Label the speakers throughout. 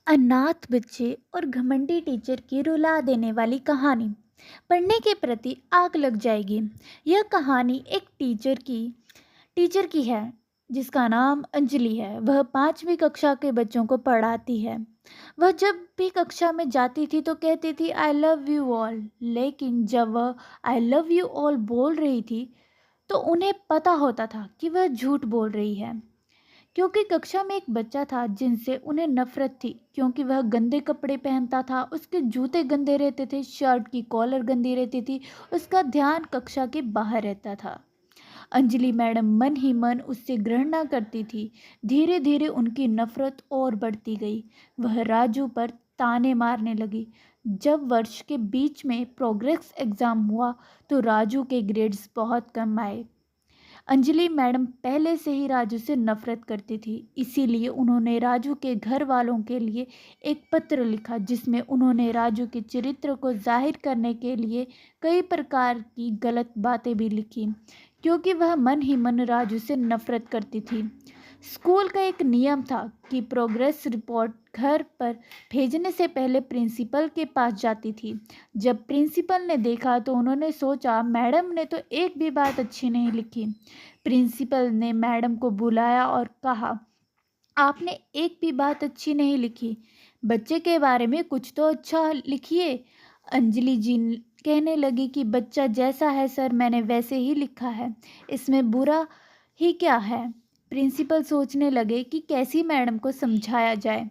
Speaker 1: अनाथ बच्चे और घमंडी टीचर की रुला देने वाली कहानी। पढ़ने के प्रति आग लग जाएगी। यह कहानी एक टीचर की है जिसका नाम अंजलि है। वह 5वीं कक्षा के बच्चों को पढ़ाती है। वह जब भी कक्षा में जाती थी तो कहती थी आई लव यू ऑल, लेकिन जब वह आई लव यू ऑल बोल रही थी तो उन्हें पता होता था कि वह झूठ बोल रही है, क्योंकि कक्षा में एक बच्चा था जिनसे उन्हें नफरत थी, क्योंकि वह गंदे कपड़े पहनता था, उसके जूते गंदे रहते थे, शर्ट की कॉलर गंदी रहती थी, उसका ध्यान कक्षा के बाहर रहता था। अंजलि मैडम मन ही मन उससे घृणा करती थी। धीरे धीरे उनकी नफरत और बढ़ती गई। वह राजू पर ताने मारने लगी। जब वर्ष के बीच में प्रोग्रेस एग्जाम हुआ तो राजू के ग्रेड्स बहुत कम आए। अंजलि मैडम पहले से ही राजू से नफरत करती थी, इसीलिए उन्होंने राजू के घर वालों के लिए एक पत्र लिखा जिसमें उन्होंने राजू के चरित्र को जाहिर करने के लिए कई प्रकार की गलत बातें भी लिखी, क्योंकि वह मन ही मन राजू से नफरत करती थी। स्कूल का एक नियम था कि प्रोग्रेस रिपोर्ट घर पर भेजने से पहले प्रिंसिपल के पास जाती थी। जब प्रिंसिपल ने देखा तो उन्होंने सोचा मैडम ने तो एक भी बात अच्छी नहीं लिखी। प्रिंसिपल ने मैडम को बुलाया और कहा आपने एक भी बात अच्छी नहीं लिखी, बच्चे के बारे में कुछ तो अच्छा लिखिए। अंजलि जी कहने लगी कि बच्चा जैसा है सर मैंने वैसे ही लिखा है, इसमें बुरा ही क्या है। प्रिंसिपल सोचने लगे कि कैसी मैडम को समझाया जाए।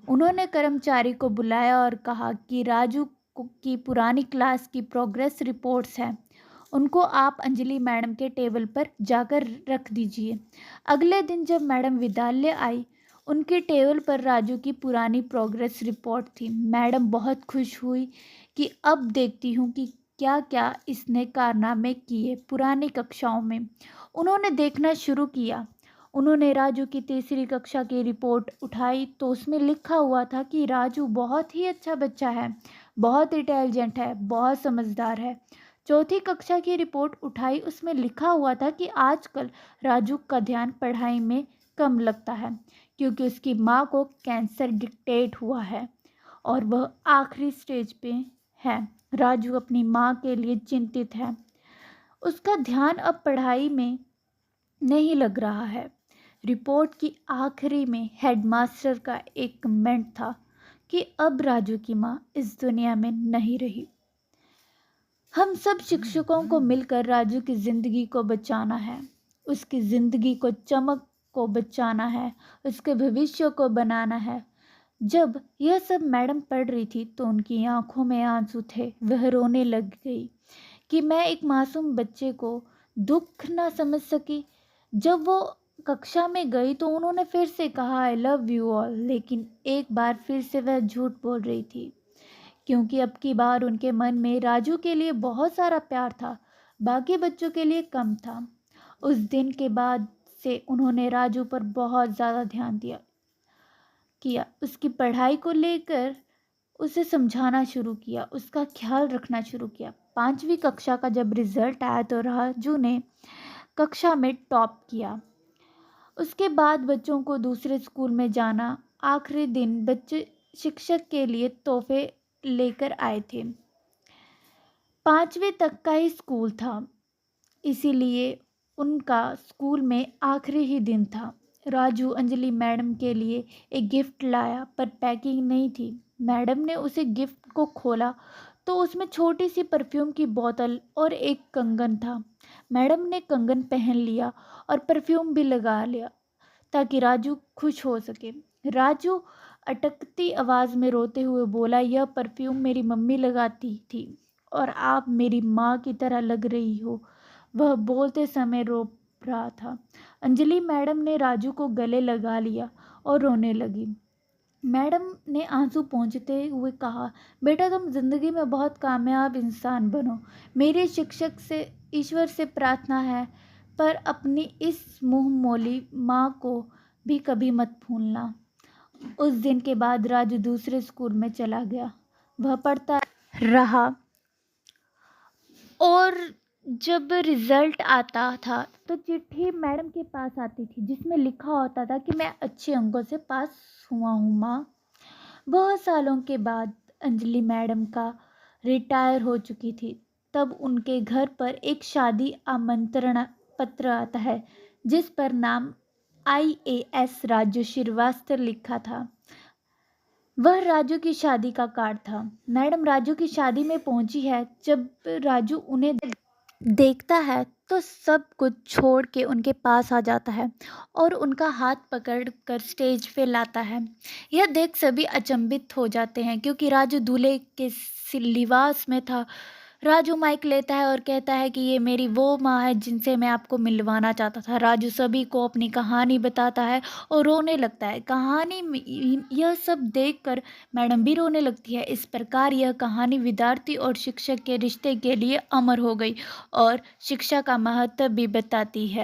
Speaker 1: उन्होंने कर्मचारी को बुलाया और कहा कि राजू की पुरानी क्लास की प्रोग्रेस रिपोर्ट्स हैं, उनको आप अंजलि मैडम के टेबल पर जाकर रख दीजिए। अगले दिन जब मैडम विद्यालय आई, उनके टेबल पर राजू की पुरानी प्रोग्रेस रिपोर्ट थी। मैडम बहुत खुश हुई कि अब देखती हूँ कि क्या क्या इसने कारनामे किए पुरानी कक्षाओं में। उन्होंने देखना शुरू किया। उन्होंने राजू की तीसरी कक्षा की रिपोर्ट उठाई तो उसमें लिखा हुआ था कि राजू बहुत ही अच्छा बच्चा है, बहुत इंटेलिजेंट है, बहुत समझदार है। चौथी कक्षा की रिपोर्ट उठाई, उसमें लिखा हुआ था कि आजकल राजू का ध्यान पढ़ाई में कम लगता है, क्योंकि उसकी माँ को कैंसर डिटेक्ट हुआ है और वह आखिरी स्टेज पे है। राजू अपनी माँ के लिए चिंतित है। उसका ध्यान अब पढ़ाई में नहीं लग रहा है। रिपोर्ट की आखिरी में हेडमास्टर का एक कमेंट था कि अब राजू की माँ इस दुनिया में नहीं रही। हम सब शिक्षकों को मिलकर राजू की ज़िंदगी को बचाना है, उसकी ज़िंदगी को चमक को बचाना है, उसके भविष्य को बनाना है। जब यह सब मैडम पढ़ रही थी तो उनकी आंखों में आंसू थे। वह रोने लग गई कि मैं एक मासूम बच्चे को दुख ना समझ सकी। जब वो कक्षा में गई तो उन्होंने फिर से कहा आई लव यू ऑल, लेकिन एक बार फिर से वह झूठ बोल रही थी, क्योंकि अब की बार उनके मन में राजू के लिए बहुत सारा प्यार था, बाकी बच्चों के लिए कम था। उस दिन के बाद से उन्होंने राजू पर बहुत ज़्यादा ध्यान दिया किया, उसकी पढ़ाई को लेकर उसे समझाना शुरू किया, उसका ख्याल रखना शुरू किया। 5वीं कक्षा का जब रिजल्ट आया तो राजू ने कक्षा में टॉप किया। उसके बाद बच्चों को दूसरे स्कूल में जाना। आखिरी दिन बच्चे शिक्षक के लिए तोहफे लेकर आए थे। 5वीं तक का ही स्कूल था, इसीलिए उनका स्कूल में आखिरी ही दिन था। राजू अंजलि मैडम के लिए एक गिफ्ट लाया, पर पैकिंग नहीं थी। मैडम ने उसे गिफ्ट को खोला तो उसमें छोटी सी परफ्यूम की बोतल और एक कंगन था। मैडम ने कंगन पहन लिया और परफ्यूम भी लगा लिया ताकि राजू खुश हो सके। राजू अटकती आवाज़ में रोते हुए बोला यह परफ्यूम मेरी मम्मी लगाती थी और आप मेरी माँ की तरह लग रही हो। वह बोलते समय रो रहा था। अंजलि मैडम ने राजू को गले लगा लिया और रोने लगी। मैडम ने आंसू पोंछते हुए कहा बेटा तुम जिंदगी में बहुत कामयाब इंसान बनो। मेरे शिक्षक से ईश्वर से प्रार्थना है, पर अपनी इस मुंह मोली माँ को भी कभी मत भूलना। उस दिन के बाद राजू दूसरे स्कूल में चला गया। वह पढ़ता रहा और जब रिजल्ट आता था तो चिट्ठी मैडम के पास आती थी जिसमें लिखा होता था कि मैं अच्छे अंकों से पास हुआ हूँ माँ। बहुत सालों के बाद अंजलि मैडम का रिटायर हो चुकी थी, तब उनके घर पर एक शादी आमंत्रण पत्र आता है जिस पर नाम IAS राजू श्रीवास्तव लिखा था। वह राजू की शादी का कार्ड था। मैडम राजू की शादी में पहुंची है। जब राजू उन्हें देखता है तो सब कुछ छोड़ के उनके पास आ जाता है और उनका हाथ पकड़ कर स्टेज पे लाता है। यह देख सभी अचंभित हो जाते हैं क्योंकि राजू दूल्हे के लिबास में था। राजू माइक लेता है और कहता है कि ये मेरी वो माँ है जिनसे मैं आपको मिलवाना चाहता था। राजू सभी को अपनी कहानी बताता है और रोने लगता है। कहानी में यह सब देखकर मैडम भी रोने लगती है। इस प्रकार यह कहानी विद्यार्थी और शिक्षक के रिश्ते के लिए अमर हो गई और शिक्षा का महत्व भी बताती है।